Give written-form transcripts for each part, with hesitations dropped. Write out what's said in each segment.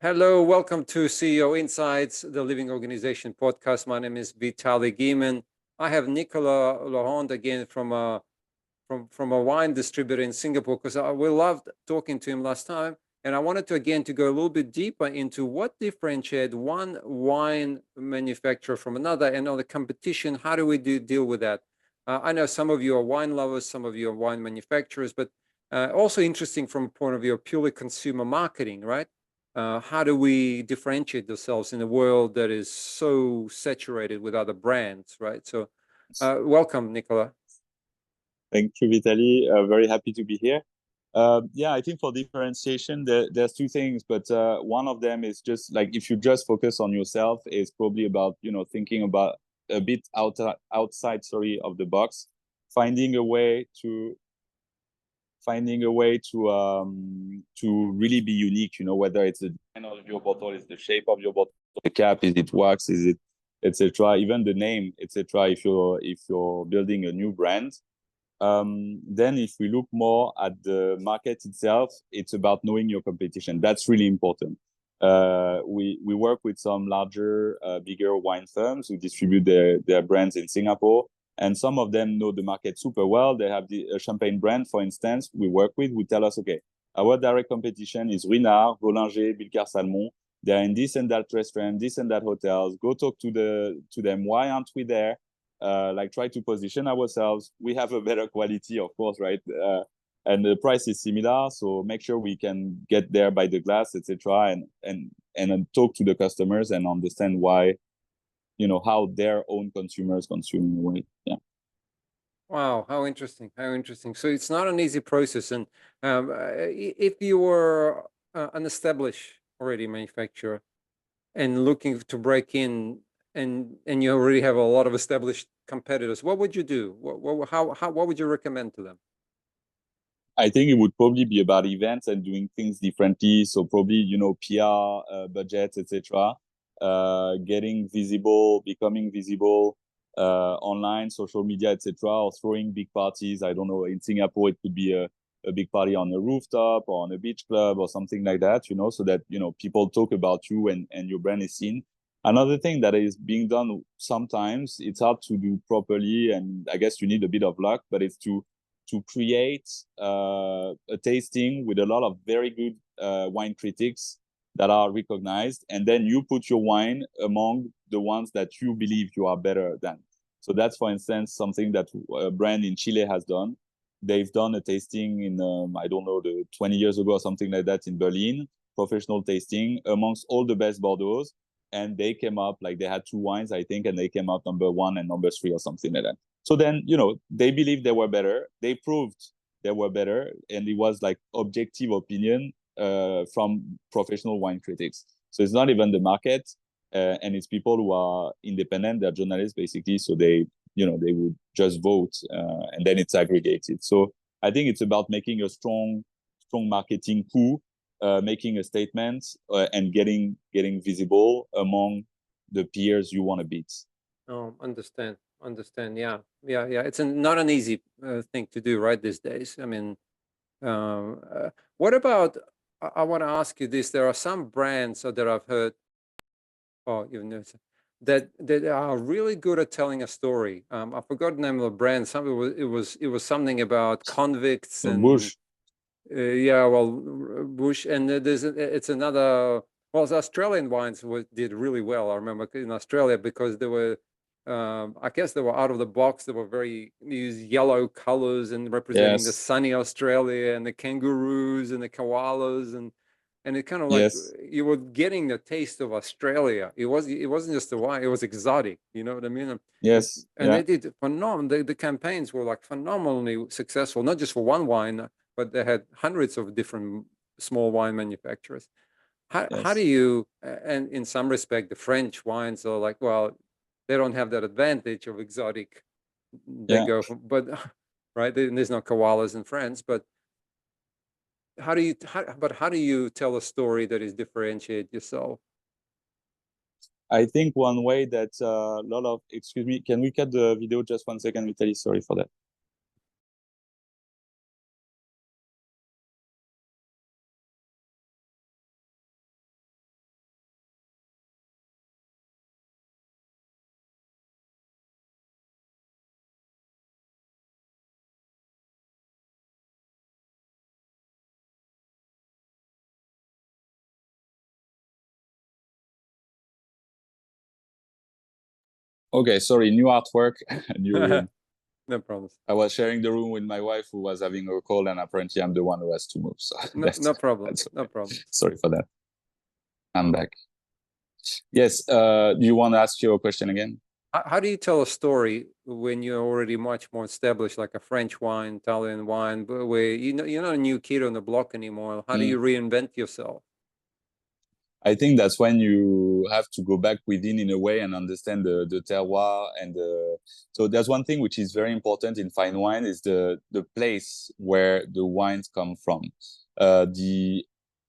Hello, welcome to CEO Insights, the Living Organization podcast. My name is Vitaly Giman. I have Nicolas Laurent again from a wine distributor in Singapore because we loved talking to him last time, and I wanted to go a little bit deeper into what differentiate one wine manufacturer from another, and on the competition. How do we deal with that? I know some of you are wine lovers, some of you are wine manufacturers, but also interesting from a point of view of purely consumer marketing, right? How do we differentiate ourselves in a world that is so saturated with other brands, right? So, welcome, Nicola. Thank you, Vitaly. Very happy to be here. Yeah, I think for differentiation, there's two things, but one of them is just like if you just focus on yourself, is probably about thinking about a bit outside, sorry, of the box, finding a way to to really be unique. Whether it's the design of your bottle, is the shape of your bottle, the cap, is it wax, is it etc. Even the name, etc. If you're building a new brand. Then if we look more at the market itself, it's about knowing your competition. That's really important. We work with some larger, bigger wine firms who distribute their brands in Singapore, and some of them know the market super well. They have the champagne brand, for instance, we work with, who tell us, okay, our direct competition is Ruinart, Bollinger, Bilcar Salmon. They're in this and that restaurant, this and that hotels. Go talk to them. Why aren't we there? Like try to position ourselves. We have a better quality, of course, right? And the price is similar, so make sure we can get there by the glass, etc. And then talk to the customers and understand why, how their own consumers consume wine. Yeah. Wow, how interesting! How interesting. So it's not an easy process, and if you were an established already manufacturer and looking to break in, and you already have a lot of established competitors, what would you do? What would you recommend to them? I think it would probably be about events and doing things differently. So probably, PR, budgets, etc. Getting visible, becoming visible online, social media, etc. Or throwing big parties. I don't know. In Singapore, it could be a big party on a rooftop or on a beach club or something like that. So that people talk about you and your brand is seen. Another thing that is being done sometimes, it's hard to do properly, and I guess you need a bit of luck, but it's to create a tasting with a lot of very good wine critics that are recognized, and then you put your wine among the ones that you believe you are better than. So that's, for instance, something that a brand in Chile has done. They've done a tasting in I don't know, the 20 years ago or something like that in Berlin, professional tasting amongst all the best Bordeaux, and they came up, like, they had two wines, I think, and they came out number one and number three or something like that. So then, they believed they were better. They proved they were better. And it was like objective opinion from professional wine critics. So it's not even the market. And it's people who are independent. They're journalists, basically. So they would just vote and then it's aggregated. So I think it's about making a strong marketing coup, making a statement and getting visible among the peers you want to beat. Oh, understand. Yeah. It's not an easy thing to do, right, these days. I mean, what about? I want to ask you this. There are some brands that I've heard, oh, you know, that are really good at telling a story. I forgot the name of the brand. Some it was something about convicts and Bush. yeah, well, Bush, and it's another. Well, the Australian wines did really well. I remember in Australia because they were, I guess they were out of the box. They were very these yellow colors and representing the Yes. sunny Australia and the kangaroos and the koalas and it kind of like Yes. you were getting the taste of Australia. It wasn't just the wine; it was exotic. You know what I mean? Yes. And they Yeah. did phenomenal. The campaigns were like phenomenally successful, not just for one wine, but they had hundreds of different small wine manufacturers. How do Yes. you, and in some respect, the French wines are like, well, they don't have that advantage of exotic. They Yeah. go from, but right, there's no koalas in France, but how do you tell a story that is differentiate yourself? I think one way that a lot of, excuse me, can we cut the video just 1 second, Vitaly? Sorry for that. Okay, sorry, new artwork, new room. No problems. I was sharing the room with my wife who was having a cold, and apparently I'm the one who has to move. So No problem. that's No okay. problem. Sorry for that. I'm back. Yes. Do you want to ask your question again? How do you tell a story when you're already much more established, like a French wine, Italian wine, where you're not a new kid on the block anymore? How do you reinvent yourself? I think that's when you have to go back within in a way and understand the terroir and so there's one thing which is very important in fine wine is the place where the wines come from. The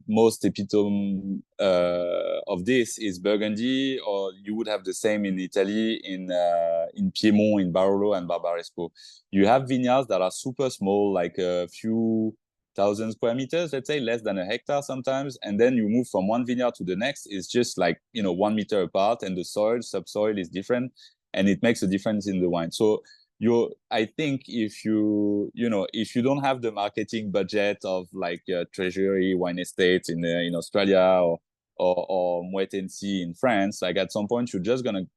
most epitome of this is Burgundy, or you would have the same in Italy, in Piedmont, in Barolo and Barbaresco. You have vineyards that are super small, like a few thousand square meters, let's say, less than a hectare sometimes, and then you move from one vineyard to the next. It's just like 1 meter apart, and the subsoil is different, and it makes a difference in the wine. So I think if if you don't have the marketing budget of like Treasury Wine Estates in Australia or Moet Hennessy in France, like at some point you're just gonna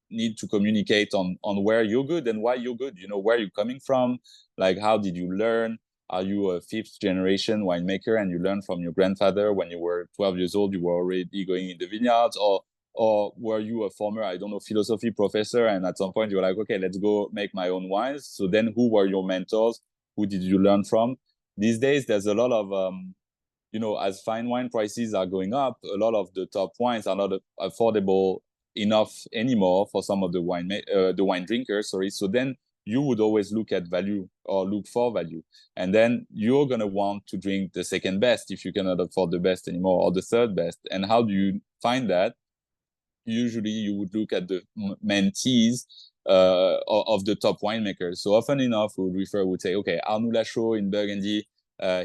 need to communicate on where you're good and why you're good. Where you're coming from, like how did you learn? Are you a fifth generation winemaker and you learned from your grandfather when you were 12 years old? You were already going in the vineyards, or were you a former, I don't know, philosophy professor, and at some point you were like, okay, let's go make my own wines. So then who were your mentors? Who did you learn from? These days there's a lot of as fine wine prices are going up, a lot of the top wines are not affordable enough anymore for some of the wine drinkers. Sorry, so then you would always look at value or look for value, and then you're gonna want to drink the second best if you cannot afford the best anymore, or the third best. And how do you find that? Usually, you would look at the mentees of the top winemakers. So often enough, we would say, okay, Arnaud Lachaud in Burgundy.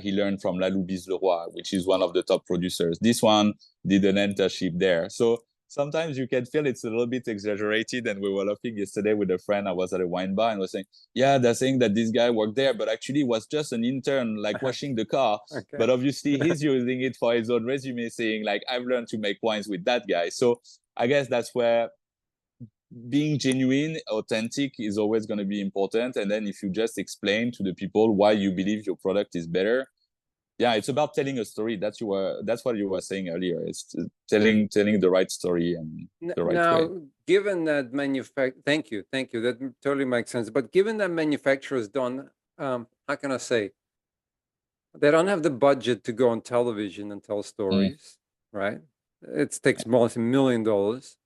He learned from La Loubise Leroy, which is one of the top producers. This one did an internship there. So sometimes you can feel it's a little bit exaggerated. And we were laughing yesterday with a friend. I was at a wine bar and was saying, yeah, they're saying that this guy worked there, but actually was just an intern, like washing the car. Okay. But obviously he's using it for his own resume, saying like, I've learned to make wines with that guy. So I guess that's where being genuine, authentic is always going to be important. And then if you just explain to the people why you believe your product is better, yeah, it's about telling a story. That's what you were saying earlier. It's telling the right story and the right way. Now, given that thank you, that totally makes sense. But given that manufacturers don't, how can I say, they don't have the budget to go on television and tell stories, right? It takes multi-million dollars.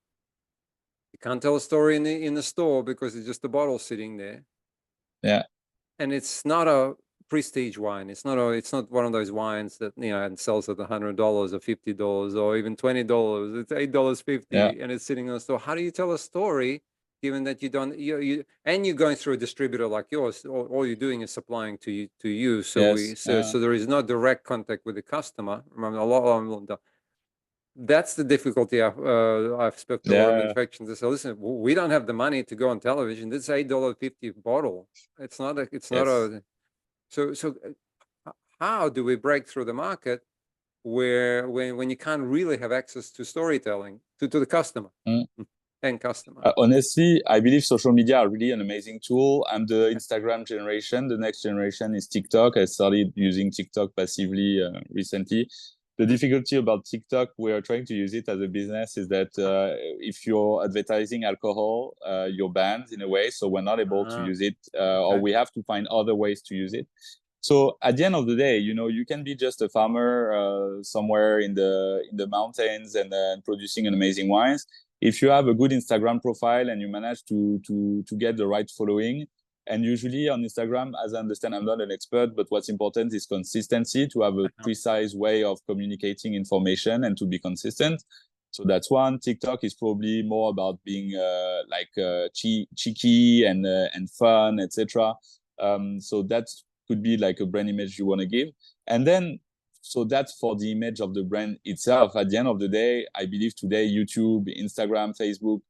You can't tell a story in the store because it's just a bottle sitting there. Yeah. And it's not a prestige wine. It's not one of those wines that and sells at $100 or $50 or even $20. It's $8.50, and it's sitting in the store. How do you tell a story given that you don't and you're going through a distributor like yours? All you're doing is supplying to you. So so there is no direct contact with the customer. Remember, a lot of that's the difficulty. I've spoken to a lot of manufacturers. They say, listen, we don't have the money to go on television. This is $8.50 bottle. It's not a. So how do we break through the market where when you can't really have access to storytelling to the customer and customer? Honestly, I believe social media are really an amazing tool. I'm the Instagram generation. The next generation is TikTok. I started using TikTok passively recently. The difficulty about TikTok, we are trying to use it as a business, is that if you're advertising alcohol, you're banned in a way. So we're not able to use it, or we have to find other ways to use it. So at the end of the day, you can be just a farmer somewhere in the mountains and producing an amazing wines. If you have a good Instagram profile and you manage to get the right following, and usually on Instagram, as I understand, I'm not an expert, but what's important is consistency, to have a precise way of communicating information and to be consistent. So that's one. TikTok is probably more about being cheeky and fun, etc. So that could be like a brand image you want to give. And then, so that's for the image of the brand itself. At the end of the day, I believe today YouTube, Instagram, Facebook,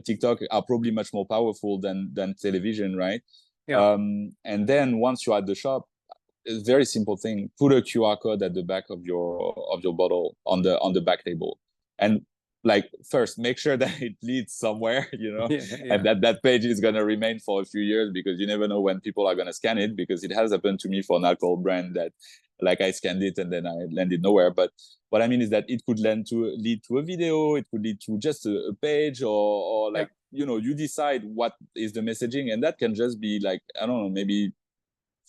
TikTok are probably much more powerful than television, right? Yeah. And then once you're at the shop, it's a very simple thing. Put a QR code at the back of your bottle on the back label. And like first make sure that it leads somewhere, you know, Yeah, and yeah. that page is going to remain for a few years, because you never know when people are going to scan it, because it has happened to me for an alcohol brand that like I scanned it and then I landed nowhere. But what I mean is that it could lead to a video, it could lead to just a page, or like, you know, you decide what is the messaging, and that can just be like, I don't know, maybe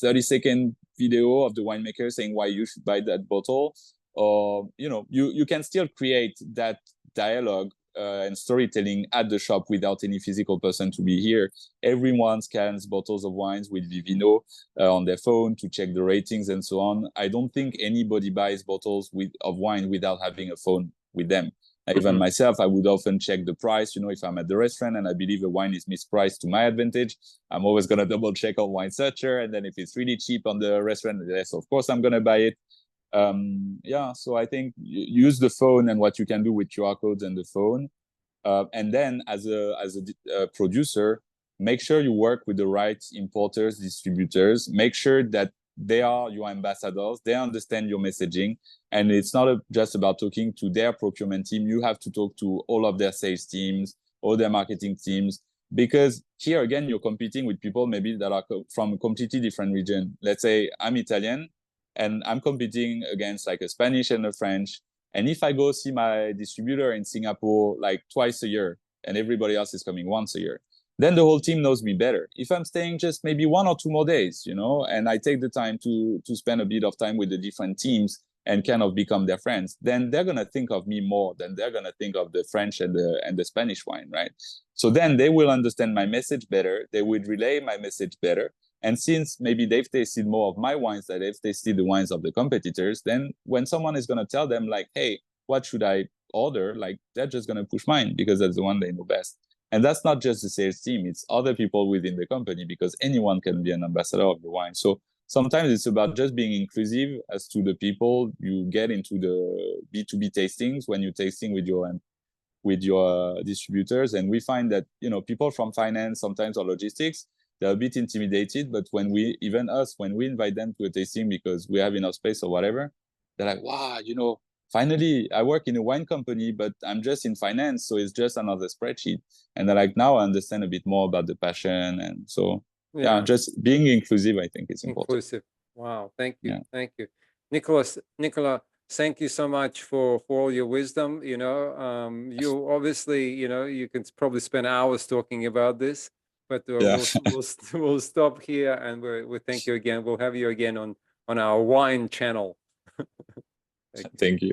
30-second video of the winemaker saying why you should buy that bottle. Or, you know, you can still create that dialogue and storytelling at the shop without any physical person to be here. Everyone scans bottles of wines with Vivino on their phone to check the ratings and so on. I don't think anybody buys bottles of wine without having a phone with them. Even myself, I would often check the price. You know, if I'm at the restaurant and I believe a wine is mispriced to my advantage, I'm always going to double check on Wine Searcher. And then if it's really cheap on the restaurant, yes, of course, I'm going to buy it. Yeah, so I think use the phone and what you can do with QR codes and the phone. And then as a producer, make sure you work with the right importers, distributors. Make sure that they are your ambassadors. They understand your messaging. And it's not just about talking to their procurement team. You have to talk to all of their sales teams, all their marketing teams, because here again, you're competing with people maybe that are from a completely different region. Let's say I'm Italian and I'm competing against like a Spanish and a French. And if I go see my distributor in Singapore like twice a year and everybody else is coming once a year, then the whole team knows me better. If I'm staying just maybe 1 or 2 more days, you know, and I take the time to spend a bit of time with the different teams and kind of become their friends, then they're gonna think of me more than they're gonna think of the French and the Spanish wine, right? So then they will understand my message better. They would relay my message better. And since maybe they've tasted more of my wines than they've tasted the wines of the competitors, then when someone is gonna tell them like, hey, what should I order? Like they're just gonna push mine because that's the one they know best. And that's not just the sales team, it's other people within the company, because anyone can be an ambassador of the wine. So sometimes it's about just being inclusive as to the people you get into the B2B tastings when you're tasting with your distributors. And we find that, you know, people from finance sometimes, or logistics, they're a bit intimidated, but when we invite them to a tasting because we have enough space or whatever, they're like, wow, you know, finally I work in a wine company, but I'm just in finance, so it's just another spreadsheet. And they're like, now I understand a bit more about the passion. And so yeah, just being inclusive, I think, is important. Inclusive. Wow, thank you. Yeah. Thank you. Nicolas, thank you so much for all your wisdom. You know, you obviously, you know, you can probably spend hours talking about this, but Yeah. we'll stop here, and we thank you again. We'll have you again on our wine channel. Thank you.